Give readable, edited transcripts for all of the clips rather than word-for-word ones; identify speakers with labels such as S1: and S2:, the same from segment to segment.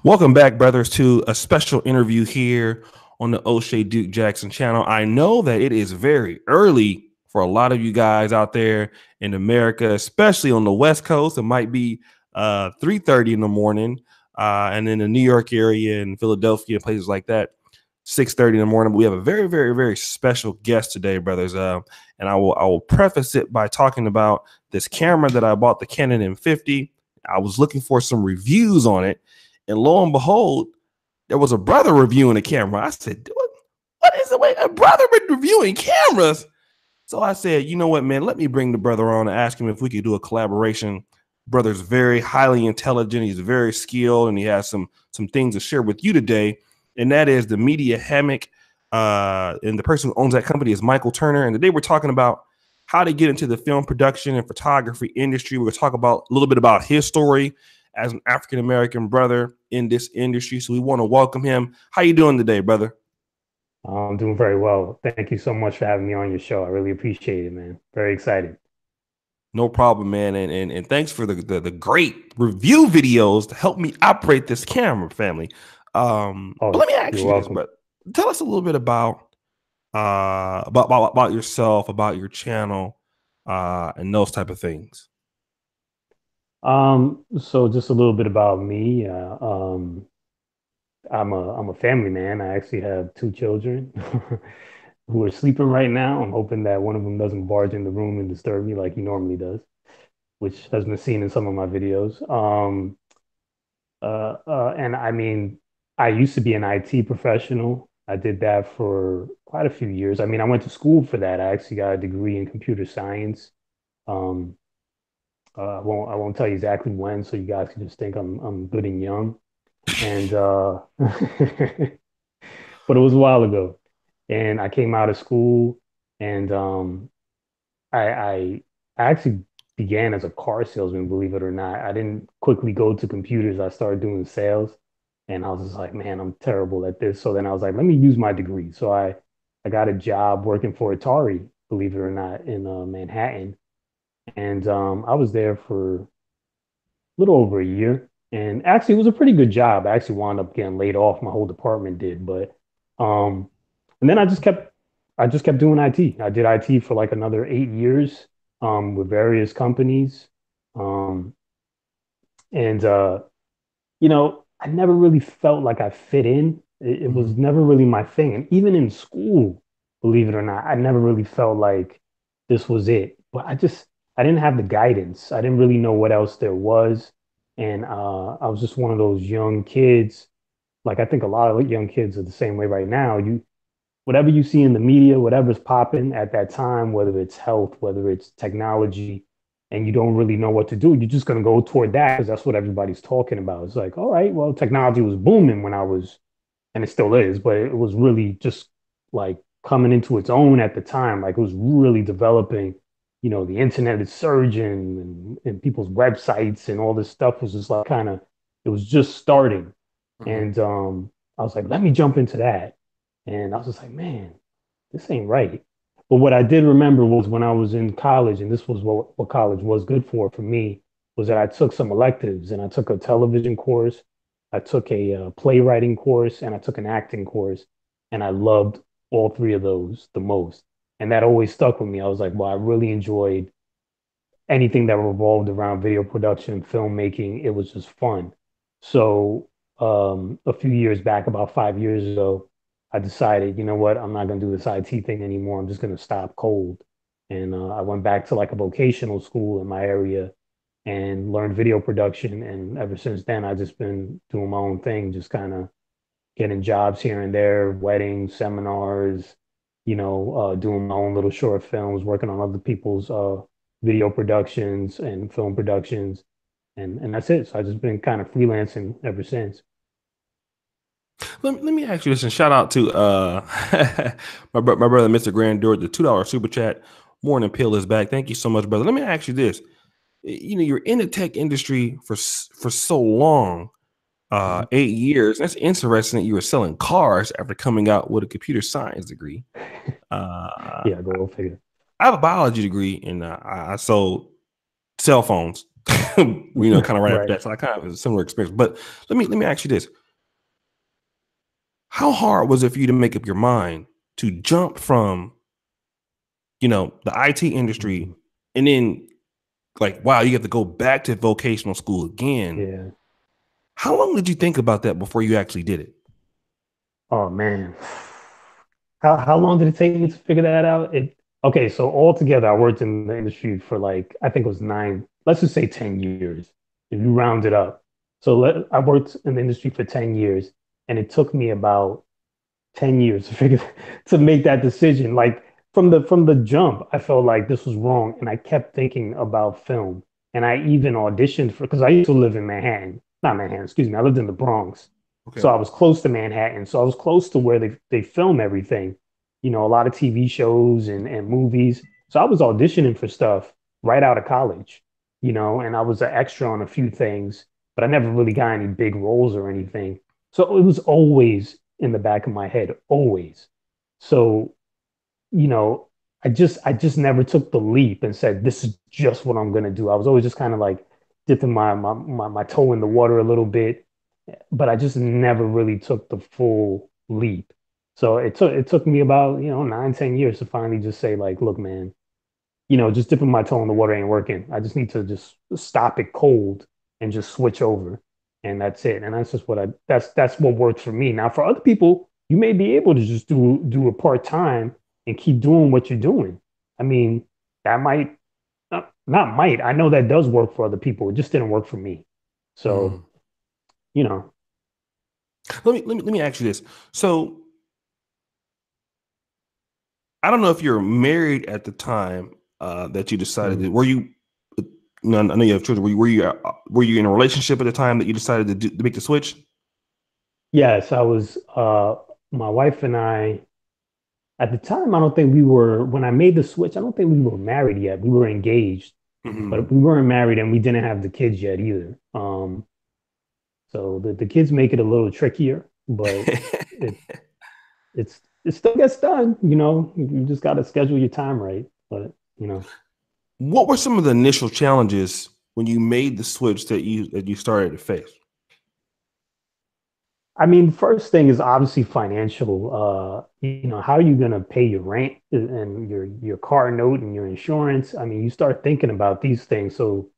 S1: Welcome back, brothers, to a special interview here on the O'Shea Duke Jackson channel. I know that it is very early for a lot of you guys out there in America, especially on the West Coast. It might be 3:30 in the morning, and in the New York area and Philadelphia, places like that, 6:30 in the morning. But we have a very, very, very special guest today, brothers. And I will preface it by talking about this camera that I bought, the Canon M50. I was looking for some reviews on it. And lo and behold, there was a brother reviewing a camera. I said, what is it? Wait, a brother reviewing cameras? So I said, you know what, man, let me bring the brother on and ask him if we could do a collaboration. Brother's very highly intelligent. He's very skilled, and he has some things to share with you today. And that is the media Hammock. And the person who owns that company is Michael Turner. And today we're talking about how to get into the film production and photography industry. We're going to talk about a little bit about his story as an African-American brother in this industry. So we want to welcome him. How you doing today, brother?
S2: I'm doing very well. Thank you so much for having me on your show. I really appreciate it, man. Very excited.
S1: No problem, man. And thanks for the great review videos to help me operate this camera, family. But
S2: Oh,
S1: let me ask
S2: you're
S1: you this,
S2: welcome.
S1: but tell us a little bit about yourself, about your channel, and those type of things.
S2: So just a little bit about me. I'm a family man. I actually have two children who are sleeping right now. I'm hoping that one of them doesn't barge in the room and disturb me like he normally does, which has been seen in some of my videos. And I mean, I used to be an IT professional. I did that for quite a few years. I mean, I went to school for that. I actually got a degree in computer science. Um, I won't tell you exactly when, so you guys can just think I'm good and young. And but it was a while ago. And I came out of school, and I, I I actually began as a car salesman, believe it or not. I didn't quickly go to computers. I started doing sales, and I was just like, man, I'm terrible at this. So then I was like, let me use my degree. So I got a job working for Atari, believe it or not, in Manhattan, and I was there for a little over a year. And actually, it was a pretty good job. I actually wound up getting laid off. My whole department did, but um, and then I just kept doing IT. I did IT for like another 8 years with various companies. Um, and I never really felt like I fit in. It
S1: Mhm.
S2: was never really my thing. And even in school, believe it or not, I never really felt like this was it. But I didn't have the guidance. I didn't really know what else there was. And I was just one of those young kids. Like I think a lot of young kids are the same way right now. Whatever you see in the media, whatever's popping at that time, whether it's health, whether it's technology, and you don't really know what to do, you're just going to go toward that because that's what everybody's talking about. It's like, all right, well, technology was booming when I was, and it still is, but it was really just like coming into its own at the time. Like it was really developing, the internet is surging and people's websites and all this stuff was just like kind of, it was just starting.
S1: Mhm.
S2: And I was like, let me jump into that. And I was just like, man, this ain't right. But what I did remember was when I was in college, and this was what college was good for me, was that I took some electives and I took a television course, I took a playwriting course, and I took an acting course. And I loved all three of those the most. And that always stuck with me. I was like, well, I really enjoyed anything that revolved around video production, filmmaking. It was just fun. So a few years back, about 5 years ago, I decided, you know what, I'm not going to do this IT thing anymore. I'm just going to stop cold. And I went back to like a vocational school in my area and learned video production. And ever since then, I've just been doing my own thing, just kind of getting jobs here and there, weddings, seminars, doing my own little short films, working on other people's video productions and film productions, and that's it. So I've just been kind of freelancing ever since.
S1: Let me ask you this and shout out to my brother, Mr. Grandeur, the $2 super chat. Morning Pill is back. Thank you so much, brother. Let me ask you this. You're in the tech industry for so long,
S2: Mhm.
S1: 8 years. That's interesting that you were selling cars after coming out with a computer science degree. Uh,
S2: Yeah, go figure.
S1: I have a biology degree, and I sold cell phones kind of right after
S2: Right.
S1: that. So I kind of have a similar experience. But let me ask you this: how hard was it for you to make up your mind to jump from the IT industry,
S2: Mhm.
S1: and then like, wow, you have to go back to vocational school again?
S2: Yeah.
S1: How long did you think about that before you actually did it?
S2: Oh man. How long did it take me to figure that out? Okay, so altogether I worked in the industry for like I think it was nine, let's just say 10 years. If you round it up. I worked in the industry for 10 years and it took me about 10 years to figure to make that decision. Like from the jump, I felt like this was wrong. And I kept thinking about film. And I even auditioned for because I used to live in Manhattan, not Manhattan, excuse me. I lived in the Bronx. So
S1: Okay.
S2: I was close to Manhattan. So I was close to where they film everything, a lot of TV shows and movies. So I was auditioning for stuff right out of college, and I was an extra on a few things, but I never really got any big roles or anything. So it was always in the back of my head, always. So, you know, I just never took the leap and said, this is just what I'm gonna do. I was always just kind of like dipping my toe in the water a little bit, but I just never really took the full leap. So it took me about, 9, 10 years to finally just say, like, look, man, just dipping my toe in the water ain't working. I just need to just stop it cold and just switch over. And that's it. And that's just that's what works for me. Now, for other people, you may be able to just do a part-time and keep doing what you're doing. I mean, that might not might. I know that does work for other people. It just didn't work for me. So,
S1: Hmm.
S2: you know,
S1: Let me ask you this. So I don't know if you're married at the time that you decided
S2: mm,
S1: that. Were you? No, I know you have children. Were you in a relationship at the time that you decided to make the switch?
S2: yes, I was my wife and I at the time, I don't think we were, when I made the switch, I don't think we were married yet. We were engaged, but
S1: Hmm.
S2: we weren't married and we didn't have the kids yet either. So the kids make it a little trickier, but it it still gets done, You just got to schedule your time right. But, you know.
S1: What were some of the initial challenges when you made the switch that you started to face?
S2: I mean, first thing is obviously financial. How are you going to pay your rent and your car note and your insurance? I mean, you start thinking about these things. So,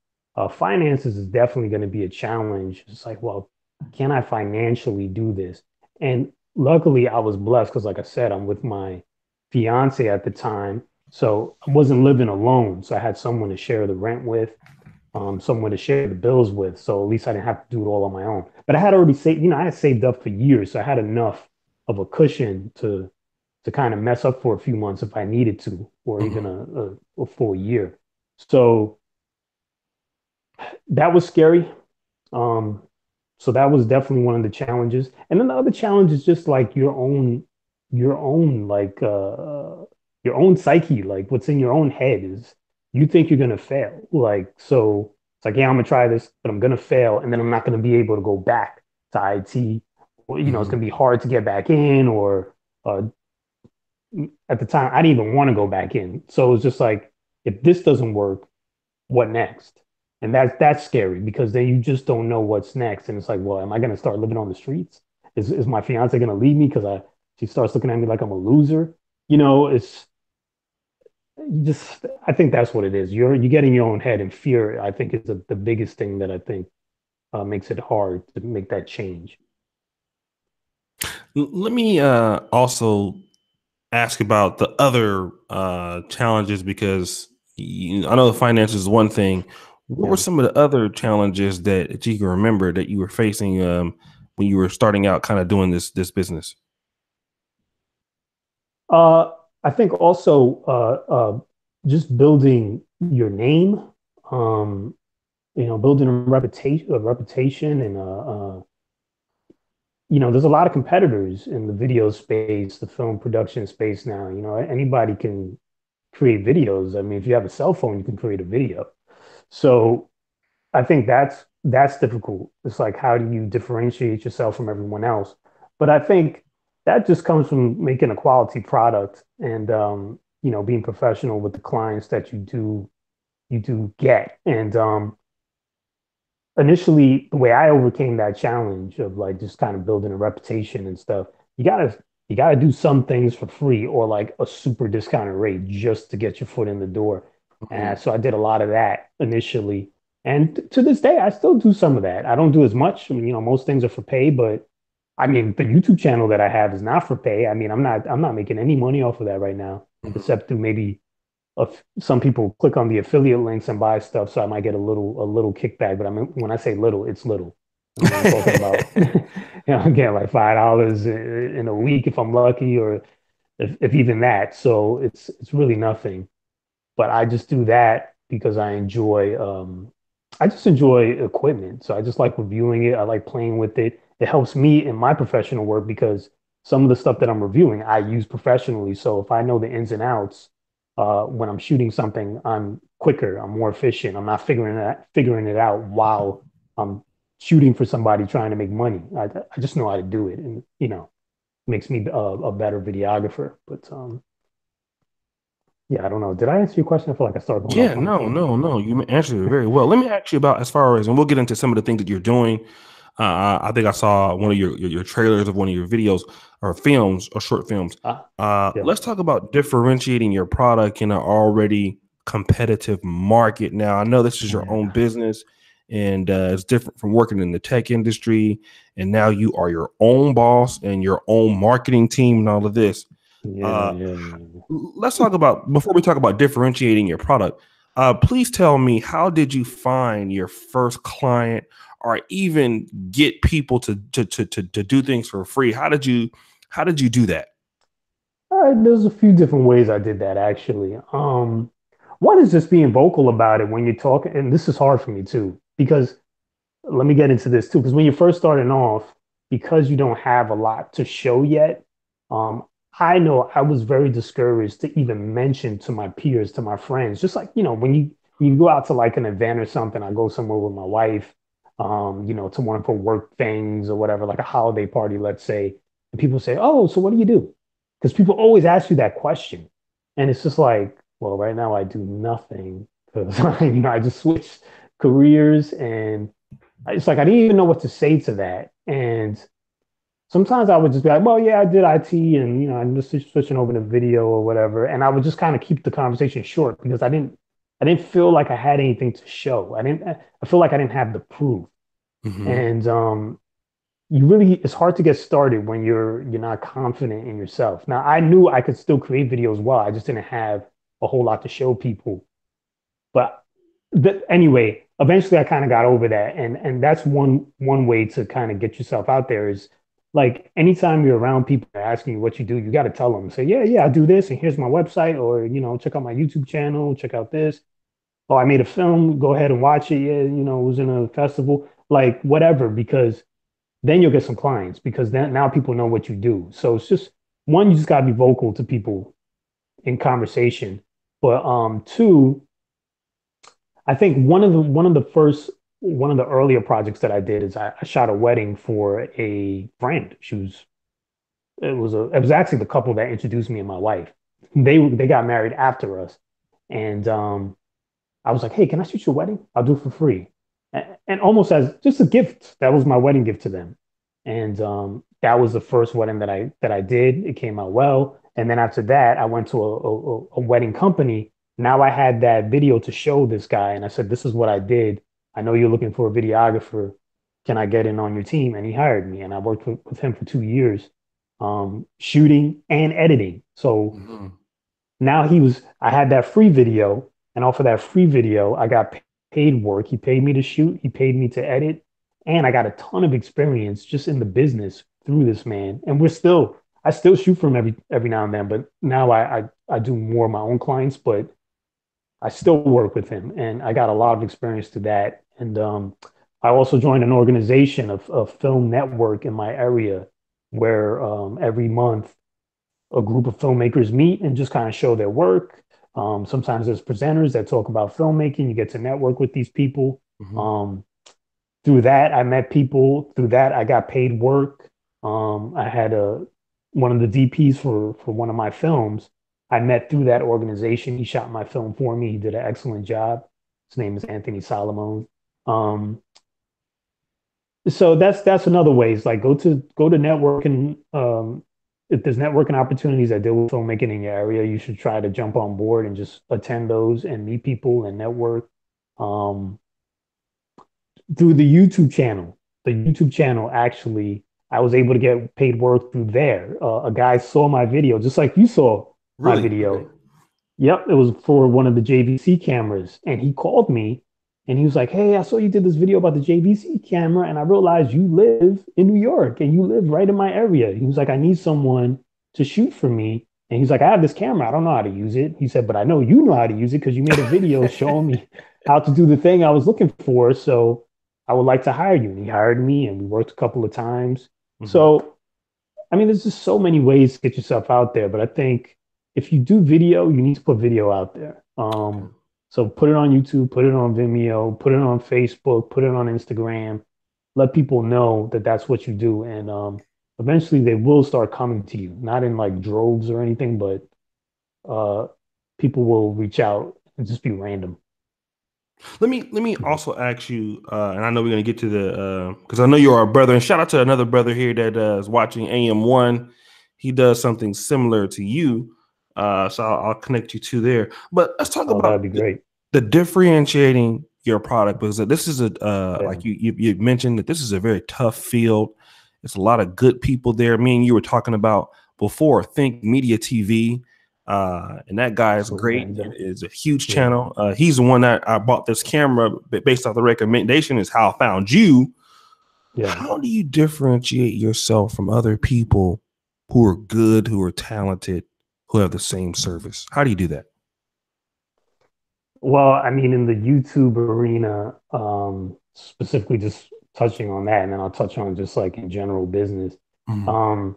S2: finances is definitely going to be a challenge. It's like, well, can I financially do this? And luckily, I was blessed because, like I said, I'm with my fiance at the time, so I wasn't living alone. So I had someone to share the rent with, someone to share the bills with. So at least I didn't have to do it all on my own. But I had already saved, I had saved up for years. So I had enough of a cushion to kind of mess up for a few months if I needed to, or even
S1: Hmm.
S2: a full year. So that was scary. Um, so that was definitely one of the challenges. And then the other challenge is just like your own like your own psyche, like what's in your own head is you think you're gonna fail. Like so it's like, yeah, I'm gonna try this, but I'm gonna fail, and then I'm not gonna be able to go back to IT. Or, it's
S1: Hmm.
S2: gonna be hard to get back in, or uh, at the time I didn't even want to go back in. So it's just like if this doesn't work, what next? And that's scary because then you just don't know what's next. And it's like, well, am I going to start living on the streets? Is my fiance going to leave me because I she starts looking at me like I'm a loser? It's you just I think that's what it is. You get in your own head, and fear, I think, is the biggest thing that I think makes it hard to make that change.
S1: Let me also ask about the other challenges because I know the finances is one thing. What were
S2: Yeah.
S1: some of the other challenges that you can remember that you were facing when you were starting out, kind of doing this business?
S2: Uh, I think also just building your name, um, building a reputation, and there's a lot of competitors in the video space, the film production space now. Anybody can create videos. I mean, if you have a cell phone, you can create a video. So I think that's difficult. It's like, how do you differentiate yourself from everyone else? But I think that just comes from making a quality product and being professional with the clients that you do get. And initially the way I overcame that challenge of like just kind of building a reputation and stuff, you gotta you gotta do some things for free or like a super discounted rate just to get your foot in the door. And
S1: Mhm.
S2: so I did a lot of that initially. And to this day, I still do some of that. I don't do as much. I mean, most things are for pay, but I mean, the YouTube channel that I have is not for pay. I mean, I'm not making any money off of that right now,
S1: Mhm.
S2: except through maybe of some people click on the affiliate links and buy stuff, so I might get a little kickback. But I mean, when I say little, it's little. I mean, I'm talking about I'm getting like $5 in a week if I'm lucky, or if even that. So it's really nothing. But I just do that because I just enjoy equipment. So I just like reviewing it. I like playing with it. It helps me in my professional work because some of the stuff that I'm reviewing, I use professionally. So if I know the ins and outs, when I'm shooting something, I'm quicker, I'm more efficient. I'm not figuring it out while I'm shooting for somebody trying to make money. I just know how to do it, and makes me a better videographer. But yeah, I don't know. Did I answer your question? I feel like I started going
S1: Yeah,
S2: off on a
S1: no,
S2: tangent.
S1: no, no. You answered it very well. Let me ask you about as far as, and we'll get into some of the things that you're doing. I think I saw one of your trailers of one of your videos or films or short films.
S2: Yeah,
S1: Let's talk about differentiating your product in an already competitive market. Now, I know this is your own
S2: yeah,
S1: business, and it's different from working in the tech industry. And now you are your own boss and your own marketing team and all of this.
S2: yeah,
S1: Uh,
S2: yeah, yeah.
S1: let's talk about before we talk about differentiating your product. Please tell me, how did you find your first client, or even get people to do things for free? How did you do that?
S2: There's a few different ways I did that actually. One is just being vocal about it when you're talking, and this is hard for me too, because let me get into this too, because when you're first starting off, because you don't have a lot to show yet, um, I know I was very discouraged to even mention to my peers, to my friends, just like, when you go out to like an event or something, I go somewhere with my wife, to one of her work things or whatever, like a holiday party, let's say, and people say, "Oh, so what do you do?" Because people always ask you that question. And it's just like, well, right now I do nothing because I just switched careers and it's like I didn't even know what to say to that. And sometimes I would just be like, well, yeah, I did IT and I'm just switching over to video or whatever. And I would just kind of keep the conversation short because I didn't feel like I had anything to show. I feel like I didn't have the proof.
S1: Hmm.
S2: And it's hard to get started when you're not confident in yourself. Now I knew I could still create videos well. I just didn't have a whole lot to show people. But anyway, eventually I kind of got over that, and that's one way to kind of get yourself out there is like anytime you're around people asking you what you do, you got to tell them. Say, yeah, yeah, I do this, and here's my website, or check out my YouTube channel, check out this. Oh, I made a film. Go ahead and watch it. Yeah, it was in a festival, like whatever, because then you'll get some clients because then now people know what you do. So it's just one, you just got to be vocal to people in conversation, but two, I think one of the earlier projects that I did is I shot a wedding for a friend. It was actually the couple that introduced me and my wife. They got married after us, and I was like, hey, can I shoot your wedding? I'll do it for free. And almost as just a gift. That was my wedding gift to them. And that was the first wedding that I did. It came out well. And then after that, I went to a wedding company. Now I had that video to show this guy. And I said, this is what I did. I know you're looking for a videographer. Can I get in on your team? And he hired me. And I worked with him for 2 years, shooting and editing. So
S1: Hmm.
S2: now I had that free video, and off of that free video, I got paid work. He paid me to shoot, he paid me to edit, and I got a ton of experience just in the business through this man. And I still shoot for him every now and then, but now I do more of my own clients, but I still work with him, and I got a lot of experience to that. And I also joined an organization of a film network in my area where every month a group of filmmakers meet and just kind of show their work. Sometimes there's presenters that talk about filmmaking. You get to network with these people.
S1: Hmm.
S2: Um, Through that, I met people. Through that, I got paid work. I had one of the DPs for one of my films. I met through that organization. He shot my film for me. He did an excellent job. His name is Anthony Solomon. Um, So that's another way. It's like go to networking. If there's networking opportunities that deal with filmmaking in your area, you should try to jump on board and just attend those and meet people and network. Um, through the YouTube channel. The YouTube channel actually, I was able to get paid work through there. A guy saw my video, just like you saw my
S1: Really? Okay.
S2: video. Yep, it was for one of the JVC cameras. And he called me and he was like, "Hey, I saw you did this video about the JVC camera, and I realized you live in New York and you live right in my area." He was like, "I need someone to shoot for me." And he's like, "I have this camera. I don't know how to use it." He said, "But I know you know how to use it because you made a video showing me how to do the thing I was looking for. So I would like to hire you." And he hired me and we worked a couple of times.
S1: Hmm.
S2: So I mean, there's just so many ways to get yourself out there, but I think if you do video, you need to put video out there.
S1: Okay.
S2: So put it on YouTube, put it on Vimeo, put it on Facebook, put it on Instagram. Let people know that that's what you do, and eventually they will start coming to you, not in like droves or anything, but uh, people will reach out and just be random.
S1: Let me also ask you, and I know we're gonna get to the because I know you're our brother, and shout out to another brother here that is watching AM1. He does something similar to you, so I'll connect you to there. But let's talk
S2: Oh,
S1: about
S2: that'd be great.
S1: the differentiating your product because this is a
S2: Yeah,
S1: like you mentioned that this is a very tough field. It's a lot of good people there. Me and you were talking about before Think Media TV, and that guy is
S2: absolutely.
S1: great. It's a huge
S2: Yeah.
S1: channel. He's the one that I bought this camera based off the recommendation. Is how I found you.
S2: Yeah.
S1: How do you differentiate yourself from other people who are good, who are talented, who have the same service? How do you do that?
S2: Well, I mean, in the YouTube arena, specifically just touching on that, and then I'll touch on just like in general business.
S1: Mhm.
S2: Um,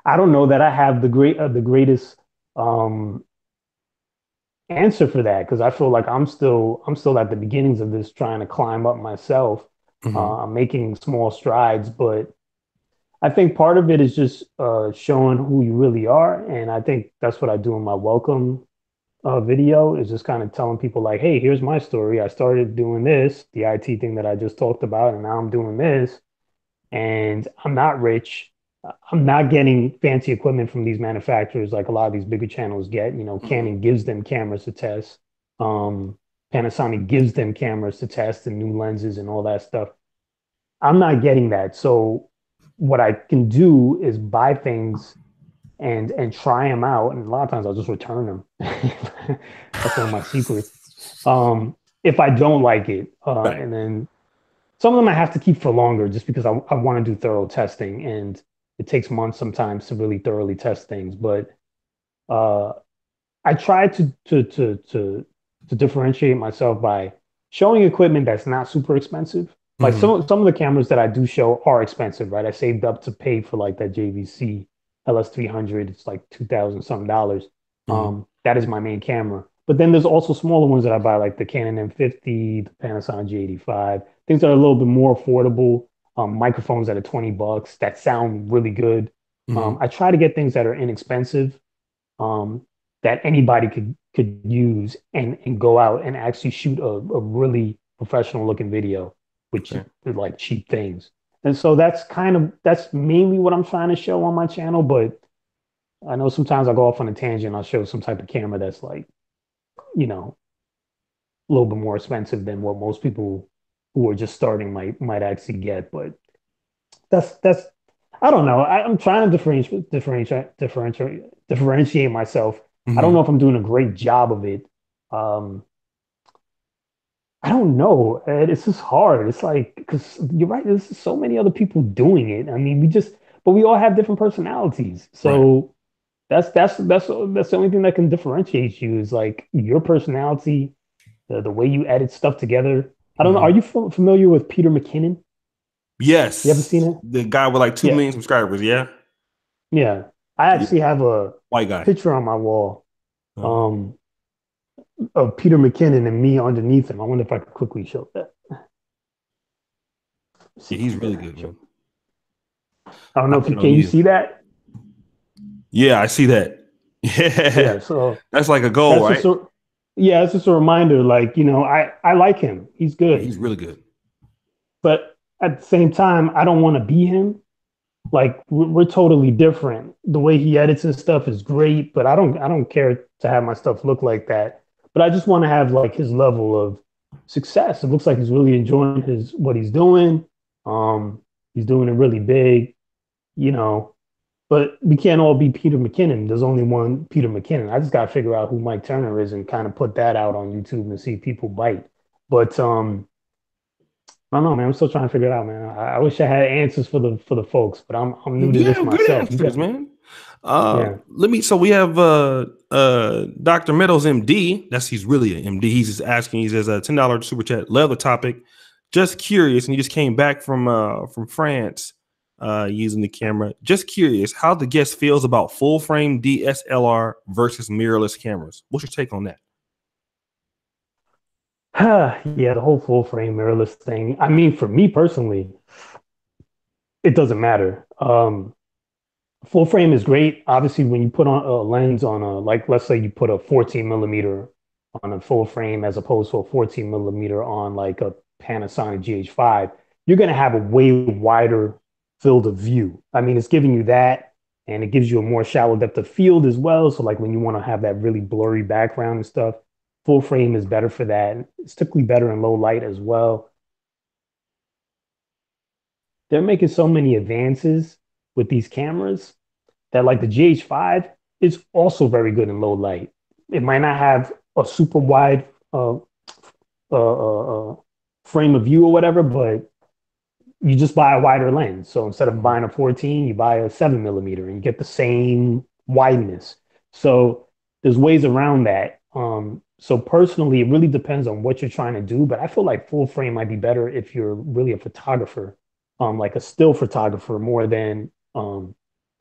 S2: I don't know that I have the greatest um answer for that because I feel like I'm still at the beginnings of this trying to climb up myself.
S1: Mhm.
S2: I'm making small strides, but I think part of it is just showing who you really are, and I think that's what I do in my welcome video is just kind of telling people like, hey, here's my story. I started doing this, the IT thing that I just talked about, and now I'm doing this, and I'm not rich. I'm not getting fancy equipment from these manufacturers like a lot of these bigger channels get. You know,
S1: Mhm.
S2: Canon gives them cameras to test. Um, Panasonic gives them cameras to test and new lenses and all that stuff. I'm not getting that. So what I can do is buy things and try them out. And a lot of times I'll just return them. That's one of my secrets. If I don't like it,
S1: Right.
S2: and then some of them I have to keep for longer just because I want to do thorough testing, and it takes months sometimes to really thoroughly test things. But uh, I try to differentiate myself by showing equipment that's not super expensive. Like
S1: Mhm.
S2: some of the cameras that I do show are expensive, right? I saved up to pay for like that JVC LS300. It's like 2000 something dollars.
S1: Mhm.
S2: That is my main camera. But then there's also smaller ones that I buy, like the Canon M50, the Panasonic G85, things that are a little bit more affordable. Microphones that are $20 that sound really good.
S1: Mhm.
S2: I try to get things that are inexpensive um, that anybody could use and go out and actually shoot a really professional looking video with
S1: Okay.
S2: like cheap things. And so that's mainly what I'm trying to show on my channel. But I know sometimes I go off on a tangent. I'll show some type of camera that's like, you know, a little bit more expensive than what most people who are just starting might actually get. But that's I don't know. I'm trying to differentiate myself. I don't
S1: Mhm.
S2: know if I'm doing a great job of it. Um, I don't know. Ed. It's just hard. It's like because you're right. There's so many other people doing it. I mean, but we all have different personalities.
S1: Right.
S2: So that's the only thing that can differentiate you is like your personality, the way you edit stuff together. I don't know. Are
S1: Mhm.
S2: you familiar with Peter McKinnon? You ever seen
S1: Yes,
S2: it?
S1: the guy with like 2 million
S2: Yeah.
S1: subscribers. Yeah,
S2: Yeah. I
S1: yeah.
S2: actually have a
S1: White guy.
S2: picture on my wall
S1: Uh,
S2: um, of Peter McKinnon and me underneath him. I wonder if I could quickly show that. Let's see
S1: yeah,
S2: if I
S1: he's
S2: can
S1: really
S2: get it.
S1: good, man.
S2: I don't
S1: I
S2: know if
S1: put
S2: you
S1: it on
S2: can you
S1: you.
S2: see that?
S1: Yeah, I see that. Yeah,
S2: Yeah. So
S1: that's like a goal,
S2: that's just
S1: right?
S2: a yeah, it's just a reminder. Like I like him. He's
S1: Yeah,
S2: good.
S1: he's really good.
S2: but at the same time, I don't want to be him. Like we're totally different. The way he edits and stuff is great, but I don't care to have my stuff look like that. But I just want to have like his level of success. It looks like he's really enjoying his what he's doing. He's doing it really big, you know. But we can't all be Peter McKinnon. There's only one Peter McKinnon. I just got to figure out who Mike Turner is and kind of put that out on YouTube and see if people bite. But I don't know, man. I'm still trying to figure it out, man. I wish I had answers for the folks, but I'm new to
S1: You
S2: this
S1: have good
S2: myself.
S1: answers, man.
S2: Yeah.
S1: Let me. So we have Dr. Meadows, MD. He's really an MD. He's just asking. He says $10 super chat. Love the topic. Just curious, and he just came back from France using the camera. Just curious how the guest feels about full frame DSLR versus mirrorless cameras. What's your take on that?
S2: Yeah, the whole full frame mirrorless thing. I mean, for me personally, it doesn't matter. Full frame is great. Obviously, when you put on a lens on a, like, let's say you put a 14 millimeter on a full frame as opposed to a 14 millimeter on like a Panasonic GH5, you're going to have a way wider field of view. I mean, it's giving you that and it gives you a more shallow depth of field as well. So, like, when you want to have that really blurry background and stuff, full frame is better for that. It's typically better in low light as well. They're making so many advances with these cameras that like the GH5 is also very good in low light. It might not have a super wide uh, frame of view or whatever, but you just buy a wider lens. So instead of
S1: Mhm.
S2: buying a 14, you buy a 7 millimeter and you get the same wideness. So there's ways around that. So personally, it really depends on what you're trying to do, but I feel like full frame might be better if you're really a photographer, like a still photographer more than a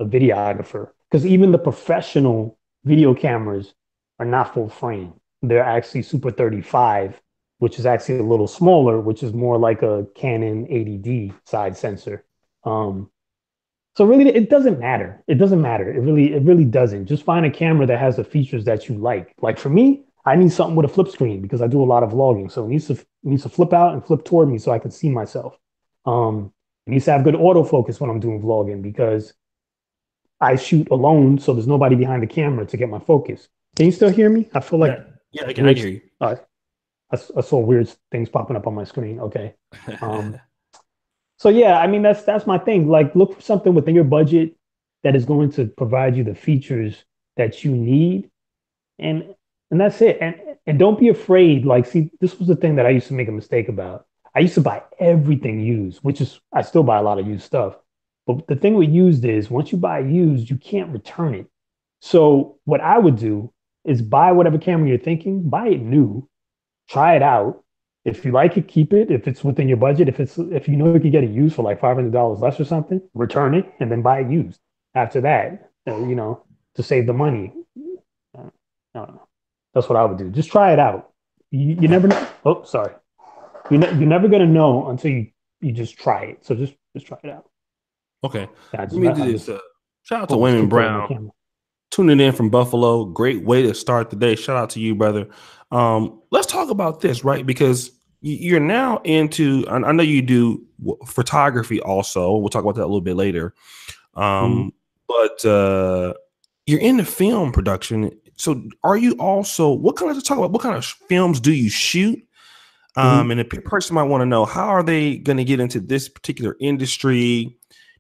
S2: videographer. Because even the professional video cameras are not full frame. They're actually Super 35, which is actually a little smaller, which is more like a Canon 80D side sensor. Um, so really, it doesn't matter. It doesn't matter. It really doesn't. Just find a camera that has the features that you like. Like for me, I need something with a flip screen because I do a lot of vlogging. So it needs to flip out and flip toward me so I can see myself. It needs to have good autofocus when I'm doing vlogging because I shoot alone, so there's nobody behind the camera to get my focus. Can you still hear me? I feel
S1: Yeah,
S2: like
S1: yeah, I
S2: weird.
S1: can hear
S2: Uh, I saw weird things popping up on my screen. Okay. Um,
S1: you.
S2: so yeah, I mean that's my thing. Like look for something within your budget that is going to provide you the features that you need and that's it. And don't be afraid. Like, see, this was the thing that I used to make a mistake about. I used to buy everything used, which is I still buy a lot of used stuff. But the thing with used is once you buy used, you can't return it. So what I would do is buy whatever camera you're thinking, buy it new, try it out. If you like it, keep it. If it's within your budget, if you know you can get it used for like $500 less or something, return it and then buy it used. After that, to save the money. I don't know. That's what I would do. Just try it out. You never know. Oh, sorry. You're never gonna know until you just try it. So just try it out.
S1: Okay,
S2: I
S1: let
S2: just
S1: me do
S2: I
S1: this.
S2: just
S1: Shout out to
S2: almost
S1: Wayman
S2: kicked over my
S1: Brown.
S2: camera.
S1: Tuning in from Buffalo. Great way to start the day. Shout out to you, brother. Let's talk about this, right? Because you're now into, I know you do photography also. We'll talk about that a little bit later.
S2: Mhm.
S1: But you're into film production. So are you also, let's talk about what kind of films do you shoot?
S2: Mhm.
S1: And a person might want to know, how are they going to get into this particular industry?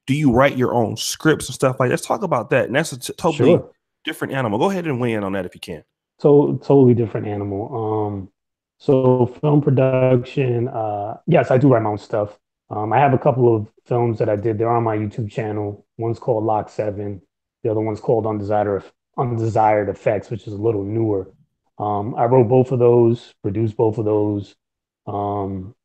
S1: Do you write your own scripts and stuff like that? Let's talk about that. And that's a totally
S2: Sure.
S1: different animal. Go ahead and weigh in on that if you can.
S2: So totally different animal. So film production, yes, I do write my own stuff. I have a couple of films that I did. They're on my YouTube channel. One's called Lock 7. The other one's called Undesired Effects, which is a little newer. I wrote both of those, produced both of those, um,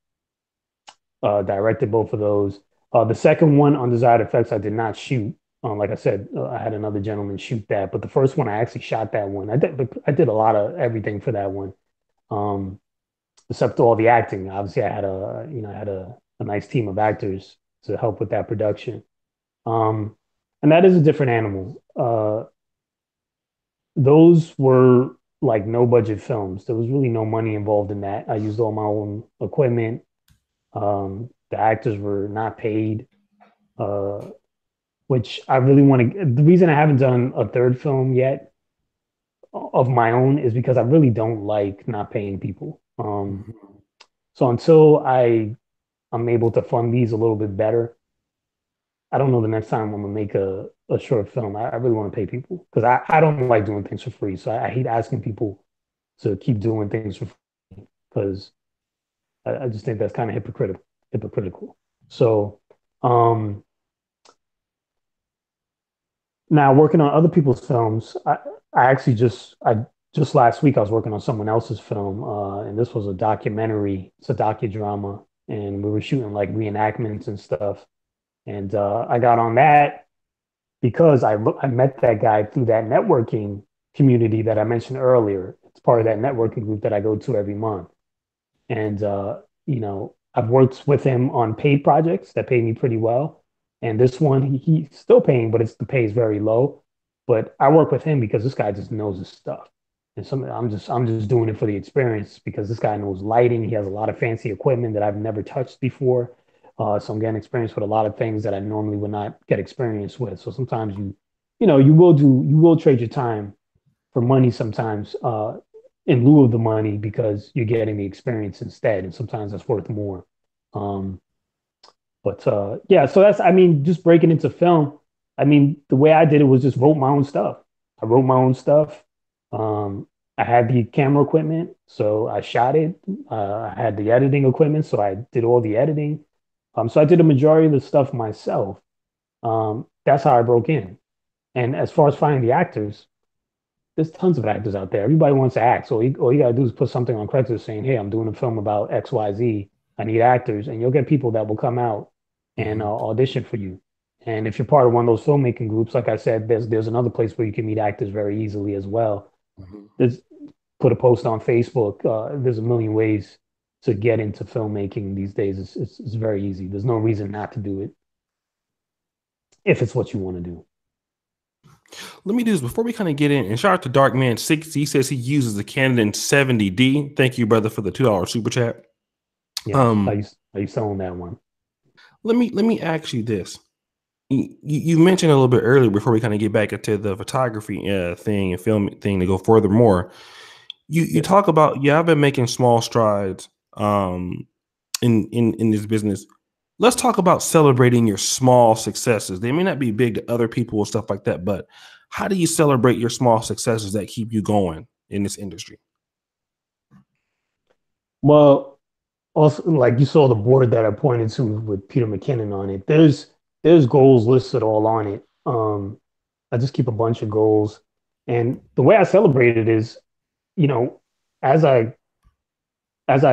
S2: directed both of those. The second one, Undesired Effects, I did not shoot. Like I said, I had another gentleman shoot that, but the first one I actually shot that one. I did a lot of everything for that one, um, except all the acting. Obviously, I had a nice team of actors to help with that production, um, and that is a different animal. Those were like no budget films. There was really no money involved in that. I used all my own equipment. The actors were not paid, uh, which I really want to. The reason I haven't done a third film yet of my own is because I really don't like not paying people.
S1: Mhm.
S2: So until I'm able to fund these a little bit better, I don't know the next time I'm gonna make a short film. I really want to pay people because I don't like doing things for free. So I hate asking people to keep doing things for free because I just think that's kind of hypocritical. So um now working on other people's films, I actually just last week I was working on someone else's film, and this was a documentary. It's a docudrama, and we were shooting like reenactments and stuff. And I got on that because I met that guy through that networking community that I mentioned earlier. It's part of that networking group that I go to every month. And I've worked with him on paid projects that pay me pretty well. And this one, he's still paying, but the pay is very low. But I work with him because this guy just knows his stuff. And I'm just doing it for the experience because this guy knows lighting. He has a lot of fancy equipment that I've never touched before. So I'm getting experience with a lot of things that I normally would not get experience with. So sometimes you will trade your time for money sometimes, in lieu of the money because you're getting the experience instead, and sometimes that's worth more. Um, but yeah, so that's, I mean, just breaking into film. I mean, the way I did it was just wrote my own stuff. I wrote my own stuff. Um, I had the camera equipment, so I shot it. I had the editing equipment, so I did all the editing. So I did a majority of the stuff myself. That's how I broke in. And as far as finding the actors, there's tons of actors out there. Everybody wants to act. So all you got to do is put something on Craigslist saying, "Hey, I'm doing a film about XYZ. I need actors." And you'll get people that will come out and
S1: Mhm.
S2: audition for you. And if you're part of one of those filmmaking groups, like I said, there's another place where you can meet actors very easily as well.
S1: Mhm.
S2: There's Put a post on Facebook. There's a million ways to get into filmmaking these days. It's very easy. There's no reason not to do it if it's what you want to do.
S1: Let me do this before we kind of get in. And shout out to Darkman60. He says he uses the Canon 70D. Thank you, brother, for the $2 super chat.
S2: Yes,
S1: Um,
S2: I used to own that one.
S1: let me ask you this. You mentioned a little bit earlier before we kind of get back into the photography thing and film thing to go furthermore. You
S2: Yeah.
S1: talk about, yeah, I've been making small strides in this business. Let's talk about celebrating your small successes. They may not be big to other people or stuff like that, but how do you celebrate your small successes that keep you going in this industry?
S2: Well, also, like you saw the board that I pointed to with Peter McKinnon on it. There's goals listed all on it. I just keep a bunch of goals, and the way I celebrate it is, you know, as I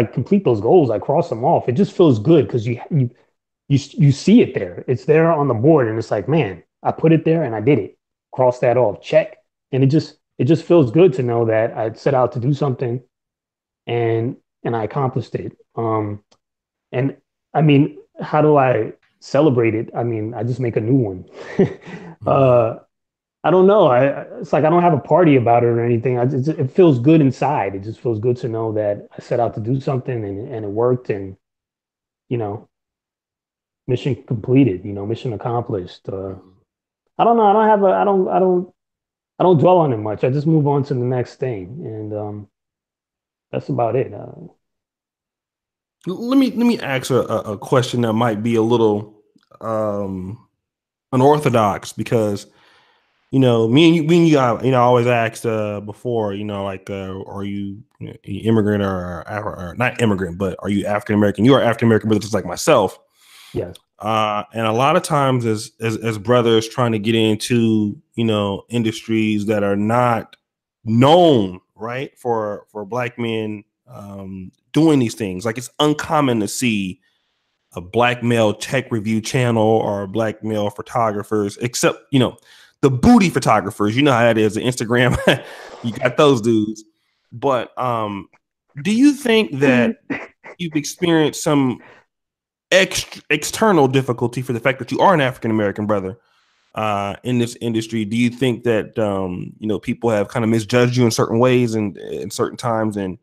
S2: complete those goals, I cross them off. It just feels good because you see it there. It's there on the board, and it's like, man, I put it there and I did it. Cross that off, check. And it just feels good to know that I set out to do something and I accomplished it. And I mean, how do I celebrate it? I mean, I just make a new one.
S1: Mhm.
S2: uh, I don't know. It's like I don't have a party about it or anything. It feels good inside. It just feels good to know that I set out to do something and it worked, and you know, mission completed. Mission accomplished. I don't know. I don't have a. I don't dwell on it much. I just move on to the next thing, and that's about it.
S1: Let me ask a question that might be a little um, unorthodox because me and you, I always asked before, like, are you immigrant or not immigrant, but are you African American? You are African American, but just like myself.
S2: Yes.
S1: And a lot of times, as brothers trying to get into industries that are not known, right, for black men doing these things, like it's uncommon to see a black male tech review channel or black male photographers, except the booty photographers. You know how that is. The Instagram, you got those dudes. But do you think that you've experienced some external difficulty for the fact that you are an African American brother in this industry? Do you think that people have kind of misjudged you in certain ways and in certain times? And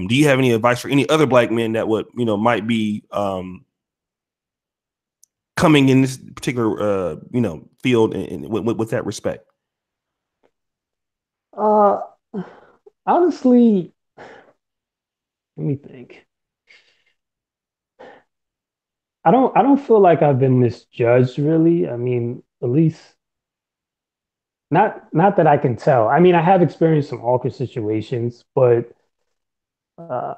S1: do you have any advice for any other black men that would might be coming in this particular field with that respect?
S2: Uh, honestly, let me think. I don't feel like I've been misjudged really. I mean, at least not that I can tell. I mean, I have experienced some awkward situations, but uh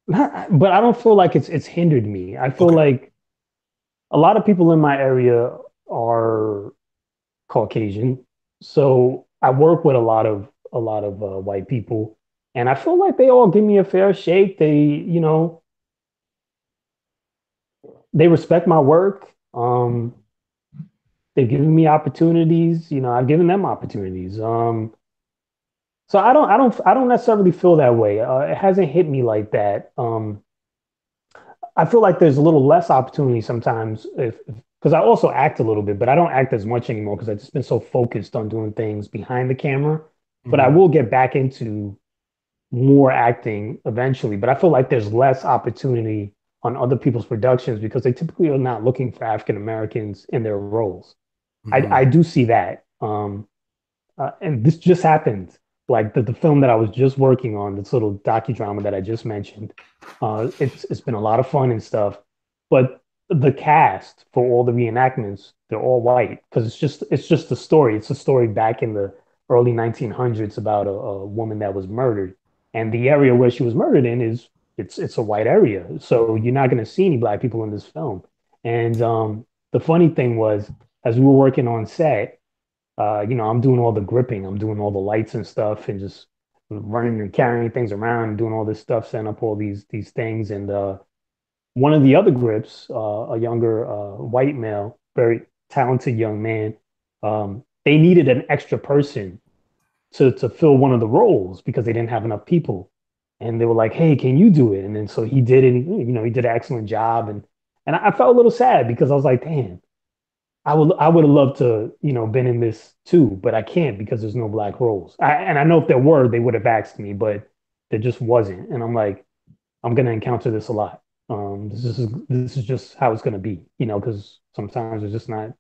S2: but I don't feel like it's hindered me. I feel
S1: Okay.
S2: like a lot of people in my area are Caucasian. So I work with a lot of white people, and I feel like they all give me a fair shake. They respect my work. They've given me opportunities. I've given them opportunities. So I don't necessarily feel that way. It hasn't hit me like that. I feel like there's a little less opportunity sometimes if because I also act a little bit, but I don't act as much anymore because I've just been so focused on doing things behind the camera. But I
S1: Hmm.
S2: will get back into more acting eventually. But I feel like there's less opportunity on other people's productions because they typically are not looking for African Americans in their roles. I
S1: Hmm.
S2: do see that. And this just happened. Like the film that I was just working on, this little docudrama that I just mentioned. It's been a lot of fun and stuff, but the cast for all the reenactments, they're all white because it's just a story. It's a story back in the early 1900s about a woman that was murdered, and the area where she was murdered in is it's a white area, so you're not going to see any black people in this film. And the funny thing was, as we were working on set, I'm doing all the gripping, I'm doing all the lights and stuff, and just running and carrying things around, and doing all this stuff, setting up all these things. And one of the other grips, a younger white male, very talented young man, they needed an extra person to fill one of the roles because they didn't have enough people. And they were like, "Hey, can you do it?" And then so he did it. He did an excellent job, and I felt a little sad because I was like, "Damn, I would have loved to, been in this too, but I can't because there's no black roles. And I know if there were, they would have asked me, but there just wasn't. And I'm like, I'm gonna encounter this a lot. This is just how it's gonna be, because sometimes it's just not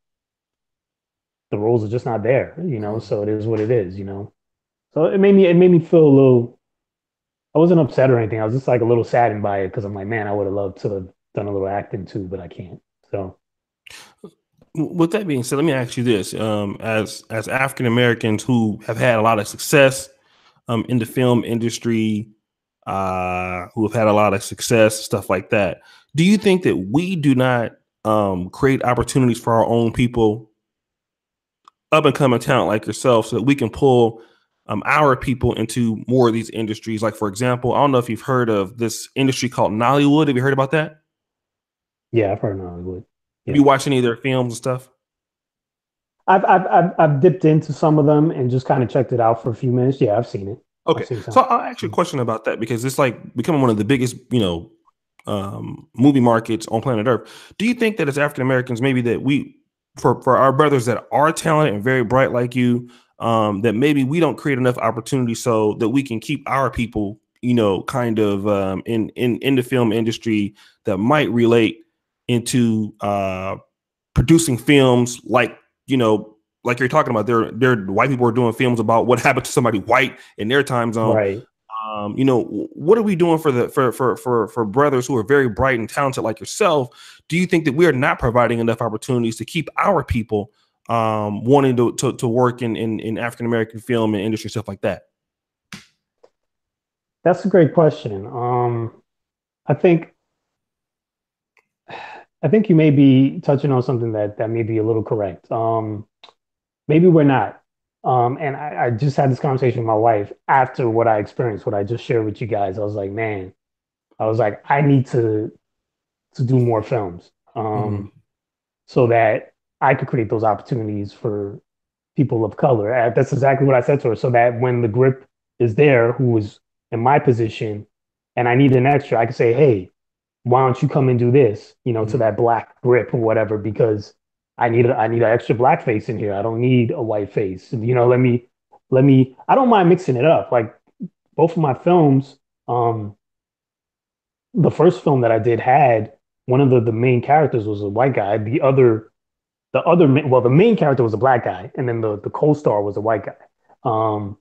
S2: the roles are just not there.
S1: Hmm.
S2: So it is what it is. So it made me feel a little. I wasn't upset or anything. I was just like a little saddened by it because I'm like, man, I would have loved to have done a little acting too, but I can't. So
S1: With that being said, let me ask you this: as African Americans who have had a lot of success in the film industry, who have had a lot of success, stuff like that, do you think that we do not create opportunities for our own people, up and coming talent like yourself, so that we can pull our people into more of these industries? Like, for example, I don't know if you've heard of this industry called Nollywood. Have you heard about that?
S2: yeah, I've heard Hollywood.
S1: Have
S2: Yeah.
S1: you watched any of their films and stuff?
S2: I've dipped into some of them and just kind of checked it out for a few minutes. Yeah, I've seen it. I've
S1: Okay,
S2: seen
S1: so
S2: some.
S1: I'll ask you a question about that because it's like becoming one of the biggest, movie markets on planet Earth. Do you think that as African Americans, maybe that we, for our brothers that are talented and very bright like you, that maybe we don't create enough opportunity so that we can keep our people, kind of in the film industry that might relate into producing films like you're talking about. They're white people are doing films about what happened to somebody white in their time zone.
S2: Right.
S1: What are we doing for the for brothers who are very bright and talented like yourself? Do you think that we are not providing enough opportunities to keep our people wanting to work in African American film and industry, stuff like that?
S2: That's a great question. I think I think you may be touching on something that may be a little correct. Maybe we're not. And I just had this conversation with my wife after what I experienced, what I just shared with you guys. I was like, man, I was like, I need to do more films.
S1: Hmm.
S2: So that I could create those opportunities for people of color. That's exactly what I said to her. So that when the grip is there, who was in my position, and I need an extra, I could say, hey, why don't you come and do this, to
S1: Hmm.
S2: that black grip or whatever, because I need an extra black face in here. I don't need a white face. Let me I don't mind mixing it up. Like both of my films, the first film that I did had, one of the main characters was a white guy. The main character was a black guy, and then the co-star was a white guy. Um,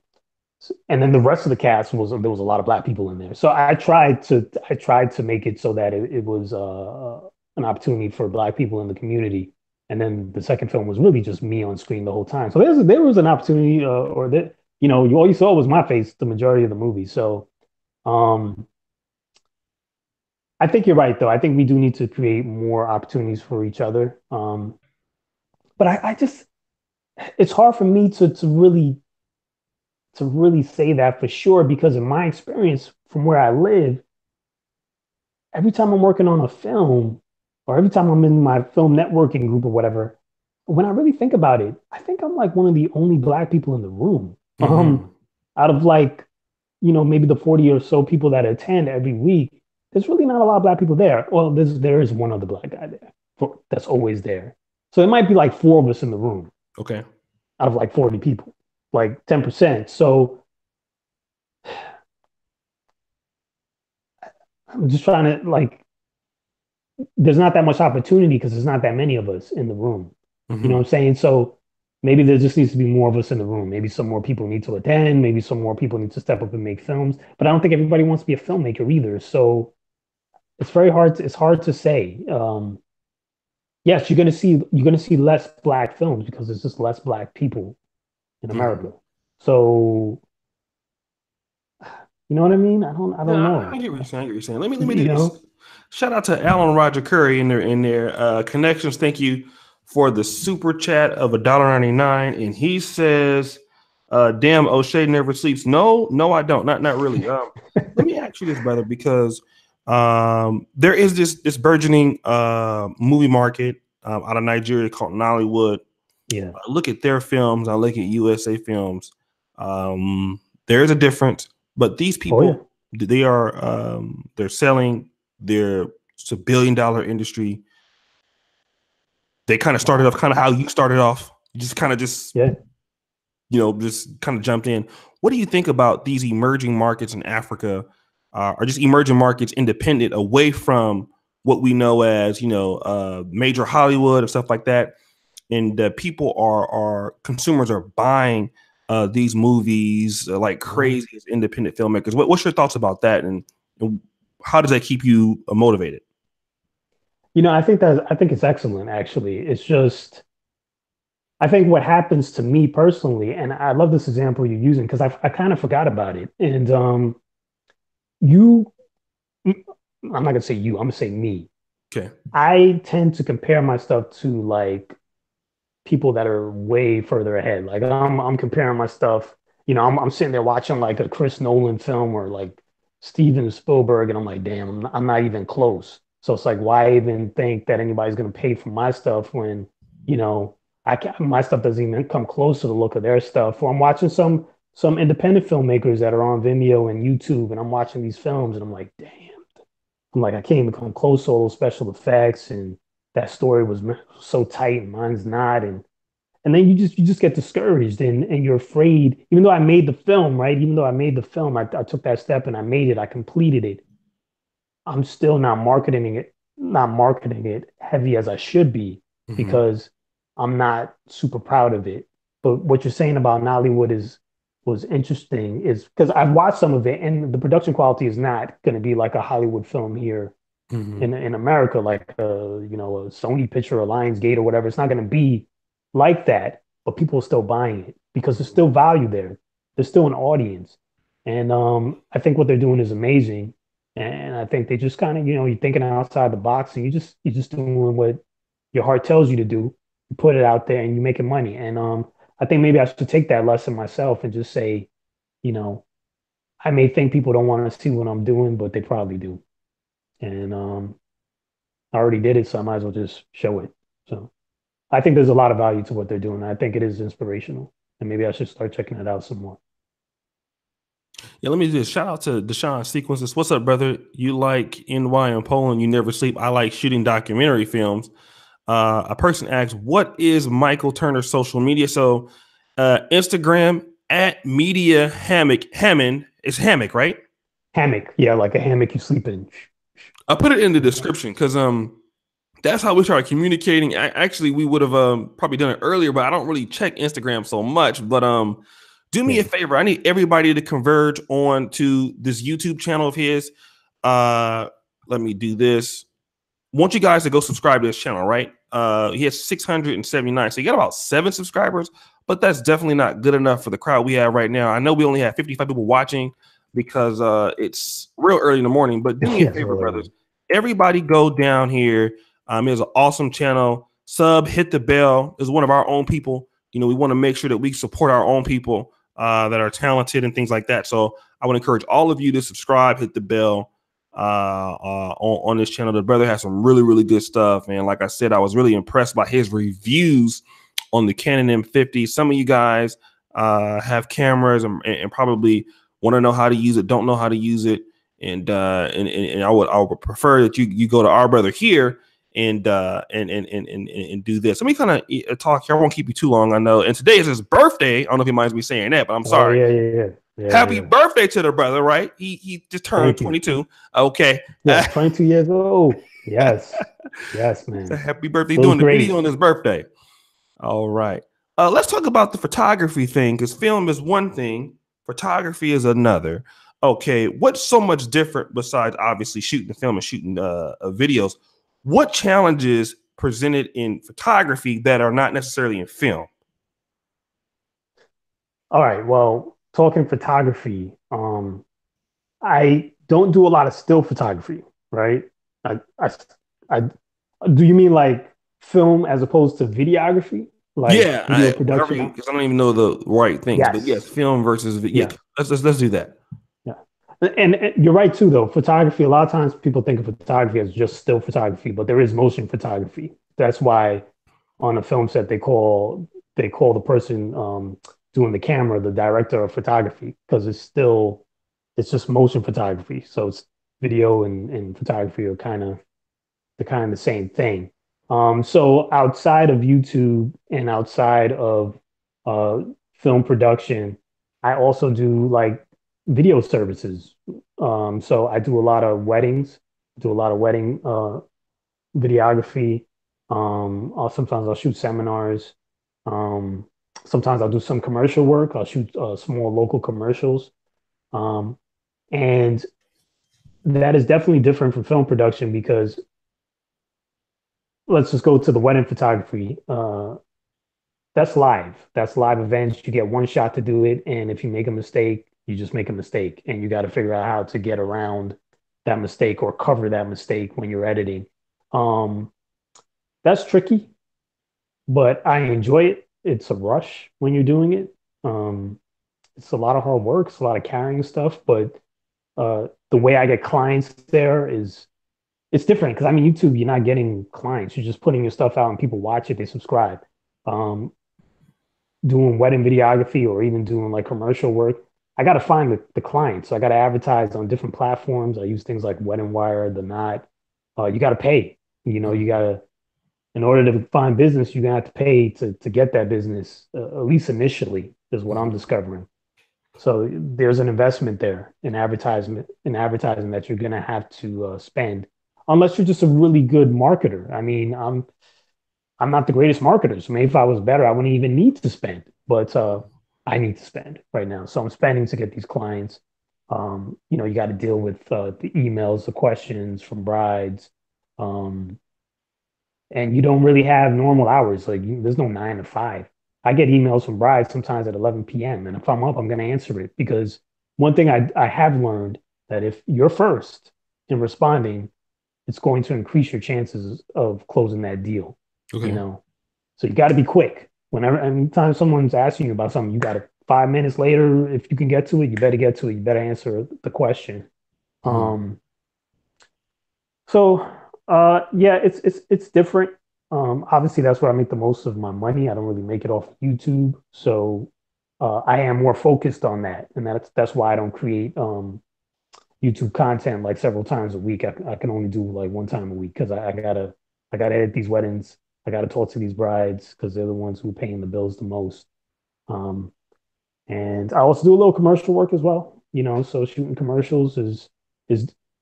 S2: and then the rest of the cast was there was a lot of black people in there. So I tried to make it so that it was an opportunity for black people in the community. And then the second film was really just me on screen the whole time. So there was an opportunity, or that all you saw was my face the majority of the movie. So um, I think you're right, though. I think we do need to create more opportunities for each other. But I just it's hard for me to really say that for sure because in my experience from where I live, every time I'm working on a film or every time I'm in my film networking group or whatever, when I really think about it, I think I'm like one of the only black people in the room.
S1: Mm-hmm.
S2: Out of like, maybe the 40 or so people that attend every week, there's really not a lot of black people there. Well, there is one other black guy there that's always there. So it might be like four of us in the room
S1: Okay.
S2: out of like 40 people, like 10%. So I'm just trying to like, there's not that much opportunity because there's not that many of us in the room. You know
S1: Mm-hmm.
S2: what I'm saying? So maybe there just needs to be more of us in the room. Maybe some more people need to attend. Maybe some more people need to step up and make films. But I don't think everybody wants to be a filmmaker either. So it's very hard. It's hard to say. Yes, you're gonna see less black films because there's just less black people in
S1: Mm-hmm.
S2: America. So you know what I mean? I don't
S1: Yeah, I
S2: know.
S1: get what you're saying. I get what you're saying. Let me
S2: You
S1: do this.
S2: know?
S1: Shout out to Alan Roger Curry in their connections. Thank you for the super chat of $1.99. And he says, damn, O'Shea never sleeps. No, no, I don't. Not really. Let me ask you this, brother, because there is this burgeoning movie market out of Nigeria called Nollywood.
S2: Yeah.
S1: I look at their films, I look at USA films. There's a difference, but these
S2: Oh yeah.
S1: people, they're selling their it's $1 billion industry. They kind of started off
S2: Wow.
S1: kind of how you started off. You just kind of
S2: Yeah.
S1: just kind of jumped in. What do you think about these emerging markets in Africa, or just emerging markets independent away from what we know as major Hollywood and stuff like that? And people are consumers are buying these movies like
S2: Uh-huh.
S1: crazy as independent filmmakers. What's your thoughts about that, and how does that keep you motivated?
S2: I think it's excellent actually. It's just I think what happens to me personally, and I love this example you're using because I kind of forgot about it. And you, I'm not gonna say you, I'm gonna say me.
S1: Okay.
S2: I tend to compare my stuff to like people that are way further ahead. Like I'm comparing my stuff. I'm sitting there watching like a Chris Nolan film or like Steven Spielberg, and I'm like, damn, I'm not even close. So it's like, why even think that anybody's gonna pay for my stuff when you know my stuff doesn't even come close to the look of their stuff. Or I'm watching some independent filmmakers that are on Vimeo and YouTube, and I'm watching these films, and I'm like, damn. I'm like, I can't even come close to all those special effects, and that story was so tight, and mine's not, and then you just get discouraged and you're afraid. Even though I made the film, right? Even though I made the film, I took that step and I made it, I completed it. I'm still not marketing it heavy as I should be
S1: Mm-hmm.
S2: because I'm not super proud of it. But what you're saying about Nollywood was interesting is because I've watched some of it and the production quality is not going to be like a Hollywood film here
S1: Mm-hmm.
S2: in America, like a Sony picture or Lionsgate or whatever. It's not going to be like that, but people are still buying it because there's still value there. There's still an audience, and I think what they're doing is amazing. And I think they just kind of you're thinking outside the box, and you're just doing what your heart tells you to do. You put it out there, and you're making money. And I think maybe I should take that lesson myself and just say, you know, I may think people don't want to see what I'm doing, but they probably do. And I already did it, so I might as well just show it. So I think there's a lot of value to what they're doing. I think it is inspirational, and maybe I should start checking it out some more.
S1: Yeah, let me do this. Shout out to Deshaun Sequences. What's up, brother? You like NY and Poland? You never sleep. I like shooting documentary films. A person asks, "What is Michael Turner's social media?" So, Instagram at Media Hammock. Hammond is Hammock, right?
S2: Hammock, yeah, like a hammock you sleep in.
S1: I'll put it in the description because that's how we started communicating. Actually, we would have probably done it earlier, but I don't really check Instagram so much. But do me a
S2: Yeah.
S1: favor. I need everybody to converge on to this YouTube channel of his. Uh, Let me do this. Want you guys to go subscribe to his channel, right? He has 679, so you got about 7 subscribers, but that's definitely not good enough for the crowd we have right now. I know we only have 55 people watching because it's real early in the morning. But do me a
S2: Yes,
S1: favor,
S2: really.
S1: brothers. Everybody go down here. It's an awesome channel. Sub, hit the bell. Is one of our own people. You know, we want to make sure that we support our own people that are talented and things like that. So I would encourage all of you to subscribe, hit the bell on this channel. The brother has some really, really good stuff. And like I said, I was really impressed by his reviews on the Canon M50. Some of you guys have cameras and probably want to know how to use it, don't know how to use it. And I would prefer that you go to our brother here and do this. Let me kind of talk here. I won't keep you too long. I know. And today is his birthday. I don't know if he minds me saying that, but I'm
S2: Oh
S1: sorry.
S2: yeah, yeah, yeah, yeah,
S1: Happy
S2: yeah.
S1: birthday to the brother, right? He just turned
S2: Thank you.
S1: 22. Okay.
S2: Yes, 22 years old. Yes, yes,
S1: So
S2: man.
S1: happy birthday.
S2: Feels
S1: Doing the video
S2: great.
S1: on his birthday. All right. Let's talk about the photography thing, because film is one thing, photography is another. Okay, what's so much different besides obviously shooting the film and shooting videos? What challenges presented in photography that are not necessarily in film?
S2: All right. Well, talking photography, I don't do a lot of still photography, right? I, I, I do you mean like film as opposed to videography, like
S1: Yeah,
S2: video
S1: whatever
S2: production?
S1: you, because I don't even know the right things, but yes,
S2: Yes.
S1: film versus yeah.
S2: Yeah.
S1: Let's do that.
S2: Yeah. And you're right too, though. Photography, a lot of times people think of photography as just still photography, but there is motion photography. That's why on a film set they call the person doing the camera the director of photography because it's just motion photography. So it's video and photography are kind of the same thing. So outside of YouTube and outside of uh, film production, I also do like video services. So I do a lot of weddings, do a lot of wedding videography. Sometimes I'll shoot seminars. Um, Sometimes I'll do some commercial work. I'll shoot small local commercials. Um, and that is definitely different from film production because let's just go to the wedding photography. That's live. That's live events. You get one shot to do it, and if you make a mistake, you just make a mistake, and you got to figure out how to get around that mistake or cover that mistake when you're editing. Um, that's tricky, but I enjoy it. It's a rush when you're doing it. Um, it's a lot of hard work. It's a lot of carrying stuff, but the way I get clients there is it's different because I mean YouTube, you're not getting clients. You're just putting your stuff out and people watch it, they subscribe. Um, Doing wedding videography or even doing like commercial work, I got to find the clients. So I got to advertise on different platforms. I use things like Wedding Wire, The Knot. You got to pay. You got to, in order to find business, you're gonna have to pay to get that business, at least initially, is what I'm discovering. So there's an investment there in advertising that you're gonna have to spend, unless you're just a really good marketer. I mean, I'm not the greatest marketer, so maybe if I was better, I wouldn't even need to spend. But I need to spend right now, so I'm spending to get these clients. You got to deal with the emails, the questions from brides, um, and you don't really have normal hours. Like there's no 9 to 5. I get emails from brides sometimes at 11 p.m. And if I'm up, I'm going to answer it because one thing I have learned that if you're first in responding, it's going to increase your chances of closing that deal, you
S1: Okay.
S2: know? So you got to be quick. Whenever, anytime someone's asking you about something, you got to 5 minutes later, if you can get to it, you better get to it. You better answer the question.
S1: Mhm.
S2: Um, yeah, it's different. Obviously, that's where I make the most of my money. I don't really make it off YouTube, so I am more focused on that, and that's why I don't create YouTube content like several times a week. I can only do like one time a week because I gotta edit these weddings. I gotta talk to these brides because they're the ones who are paying the bills the most. Um, and I also do a little commercial work as well. So shooting commercials is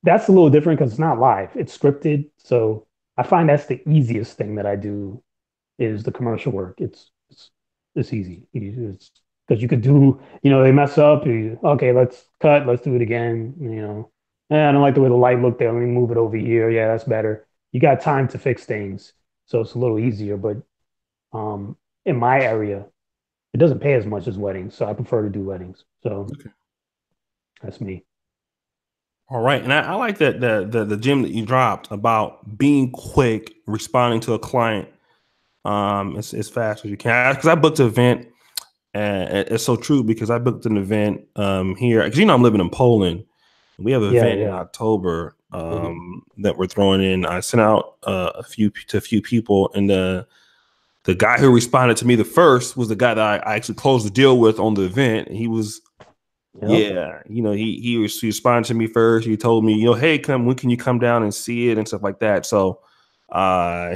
S2: that's a little different because it's not live. It's scripted. So I find that's the easiest thing that I do is the commercial work. It's easy. It's because you could do, they mess up. Okay, let's cut. Let's do it again. I don't like the way the light looked there. Let me move it over here. Yeah, that's better. You got time to fix things, so it's a little easier. But um, in my area, it doesn't pay as much as weddings, so I prefer to do weddings. So
S1: Okay.
S2: that's me.
S1: All right, and I like that the gem that you dropped about being quick, responding to a client as fast as you can. Because I booked an event, and it's so true because I booked an event here because I'm living in Poland. We have an
S2: Yeah,
S1: event in
S2: yeah.
S1: October
S2: Mhm.
S1: that we're throwing in. I sent out a few people, and the guy who responded to me the first was the guy that I actually closed the deal with on the event. And he was,
S2: Yep.
S1: yeah, he responded to me first. He told me, hey, come, when can you come down and see it and stuff like that. So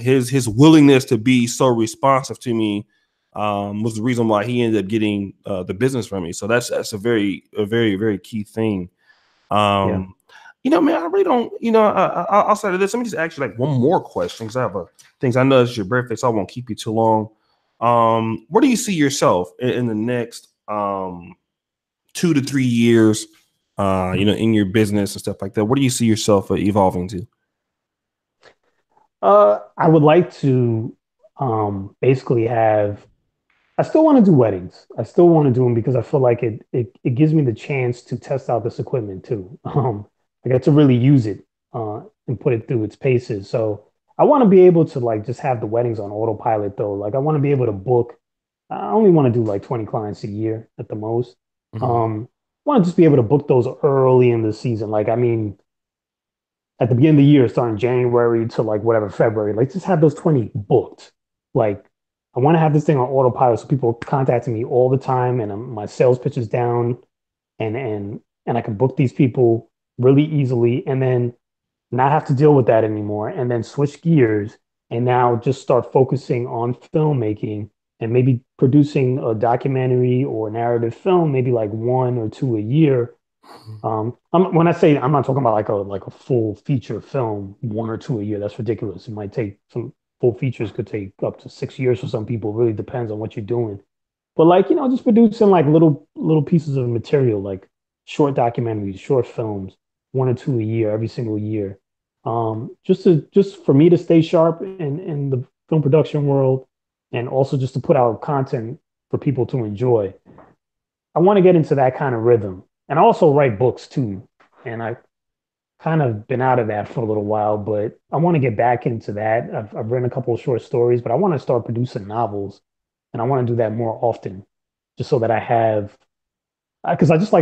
S1: his willingness to be so responsive to me was the reason why he ended up getting the business from me. So that's a very very key thing.
S2: Yeah.
S1: Um, man, I really don't. Outside of this, let me just ask you like one more question because I have things. I know it's your birthday, so I won't keep you too long. Where do you see yourself in the next 2 to 3 years? In your business and stuff like that. Where do you see yourself evolving to?
S2: I would like to basically have I still want to do weddings. I still want to do them because I feel like it gives me the chance to test out this equipment too. I get to really use it and put it through its paces. So I want to be able to like just have the weddings on autopilot though. Like I want to be able to book. I only want to do like 20 clients a year at the most.
S1: Mhm.
S2: I want to just be able to book those early in the season. Like I mean, at the beginning of the year, starting January to like whatever February, like just have those 20 booked. Like I want to have this thing on autopilot so people contacting me all the time and my sales pitch is down and I can book these people really easily and then not have to deal with that anymore and then switch gears and now just start focusing on filmmaking and maybe producing a documentary or narrative film, maybe like one or two a year when I say I'm not talking about like a full feature film, one or two a year. That's ridiculous. It might take some full features could take up to 6 years for some people. It really depends on what you're doing. But like just producing like little pieces of material, like short documentaries, short films, one or two a year, every single year. Just for me to stay sharp in the film production world, and also just to put out content for people to enjoy. I want to get into that kind of rhythm. And I also write books too. And I've kind of been out of that for a little while, but I want to get back into that. I've written a couple of short stories, but I want to start producing novels. And I want to do that more often, just so that I have, because I just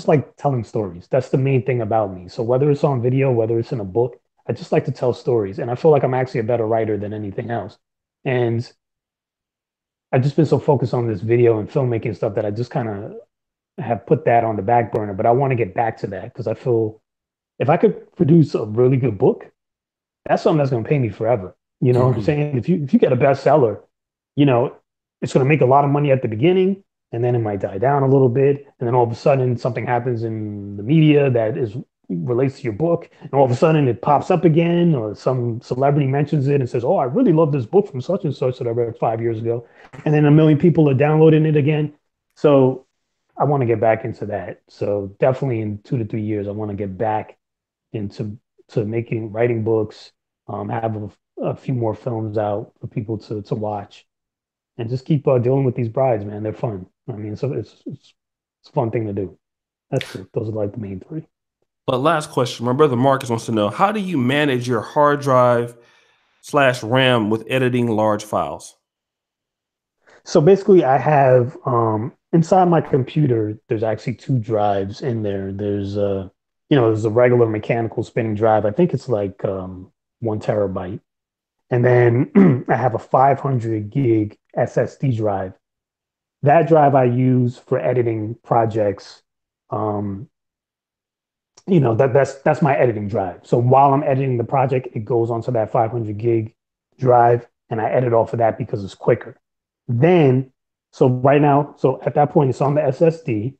S2: like telling stories. That's the main thing about me. So whether it's on video, whether it's in a book, I just like to tell stories. And I feel like I'm actually a better writer than anything else. And I've just been so focused on this video and filmmaking stuff that I just kind of have put that on the back burner, but I want to get back to that because I feel if I could produce a really good book, that's something that's going to pay me forever. You know what I'm
S1: Mhm.
S2: saying? If you get a bestseller, you know, it's going to make a lot of money at the beginning, and then it might die down a little bit, and then all of a sudden something happens in the media that is relates to your book, and all of a sudden it pops up again, or some celebrity mentions it and says, "Oh, I really love this book from such and such that I read 5 years ago," and then a million people are downloading it again. So I want to get back into that. So definitely in 2 to 3 years, I want to get back into making writing books, have a few more films out for people to watch, and just keep dealing with these brides, man. They're fun. I mean, so it's a fun thing to do. That's it. Those are like the main three.
S1: But last question, my brother Marcus wants to know: how do you manage your hard drive slash RAM with editing large files?
S2: So basically, I have inside my computer. There's actually two drives in there. There's a regular mechanical spinning drive. I think it's like 1 terabyte. And then I have a 500 gig SSD drive. That drive I use for editing projects. Um, that's my editing drive. So while I'm editing the project, it goes onto that 500 gig drive, and I edit off of that because it's quicker. Then, so right now, so at that point, it's on the SSD.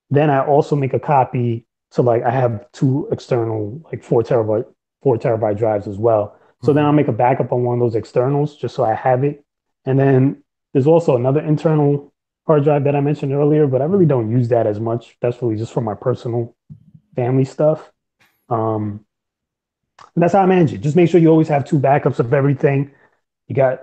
S2: Then I also make a copy. So like I have two external like 4 terabyte drives as well. So then I'll
S1: Mhm.
S2: make a backup on one of those externals just so I have it. And then there's also another internal hard drive that I mentioned earlier, but I really don't use that as much. That's really just for my personal family stuff. Um, and that's how I manage it. Just make sure you always have two backups of everything. You got,